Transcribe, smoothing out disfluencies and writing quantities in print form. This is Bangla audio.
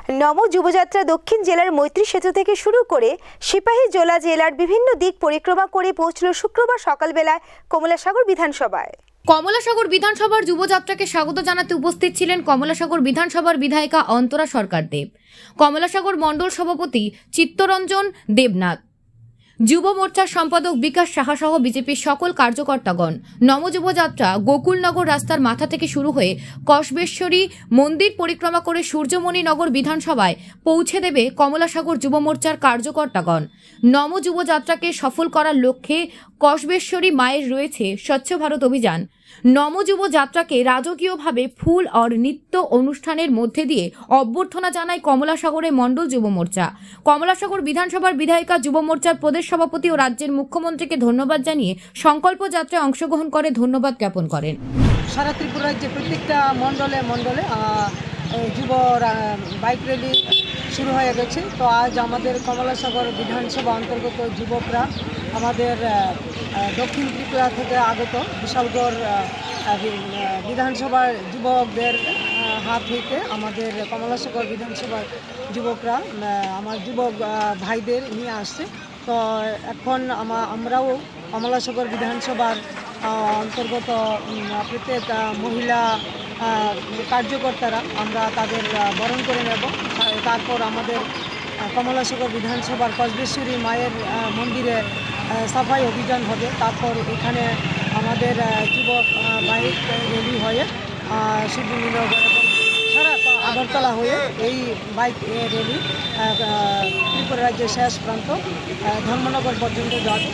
নম যুবযাত্রা দক্ষিণ জেলার মৈত্রী সেতু থেকে শুরু করে সিপাহীজলা জেলার বিভিন্ন দিক পরিক্রমা করে পৌঁছল শুক্রবার সকালবেলায় কমলাসাগর বিধানসভায়। কমলাসাগর বিধানসভার যুবযাত্রাকে স্বাগত জানাতে উপস্থিত ছিলেন কমলাসাগর বিধানসভার বিধায়িকা অন্তরা সরকার দেব, কমলাসাগর মণ্ডল সভাপতি চিত্তরঞ্জন দেবনাথ, যুব মোর্চার সম্পাদক বিকাশ সাহা সহ বিজেপির সকল কার্যকর্তাগণ। নবযুবযাত্রা গোকুলনগর রাস্তার মাথা থেকে শুরু হয়ে কসবেশ্বরী মন্দির পরিক্রমা করে সূর্যমণিনগর বিধানসভায় পৌঁছে দেবে কমলাসাগর যুব মোর্চার কার্যকর্তাগণ। নবযুবযাত্রাকে সফল করার লক্ষ্যে কসবেশ্বরী মায়ের রয়েছে স্বচ্ছ ভারত অভিযান। নবযুবযাত্রাকে রাজকীয়ভাবে ফুল আর নৃত্য অনুষ্ঠানের মধ্যে দিয়ে অভ্যর্থনা জানায় কমলাসাগরের মণ্ডল যুব মোর্চা। কমলাসাগর বিধানসভার বিধায়িকা যুব মোর্চার প্রদেশ সভাপতি ও রাজ্যের মুখ্যমন্ত্রীকে ধন্যবাদ জানিয়ে সংকল্প যাত্রায় অংশগ্রহণ করে ধন্যবাদ জ্ঞাপন করেন। সারা ত্রিপুরা রাজ্যে প্রত্যেকটা মণ্ডলে যুব বাইক র্যালি শুরু হয়ে গেছে। তো আজ আমাদের কমলাসাগর বিধানসভা অন্তর্গত যুবকরা আমাদের দক্ষিণ ত্রিপুরা থেকে আগত বিশালগড় বিধানসভার যুবকদের হাত হইতে আমাদের কমলাসাগর বিধানসভার যুবকরা আমার যুবক ভাইদের নিয়ে আসছে। তো এখন আমরাও কমলাসাগর বিধানসভার অন্তর্গত প্রত্যেক মহিলা কার্যকর্তারা আমরা তাদের বরণ করে নেব। তারপর আমাদের কমলাসাগর বিধানসভার কসবেশ্বরী মায়ের মন্দিরে সাফাই অভিযান হবে। তারপর এখানে আমাদের যুবক বাইক র্যালি হয়ে সূর্যমণিনগর এবং সারা আগরতলা হয়ে এই বাইক র্যালি ত্রিপুরা রাজ্যের শেষ প্রান্ত ধর্মনগর পর্যন্ত যাবে।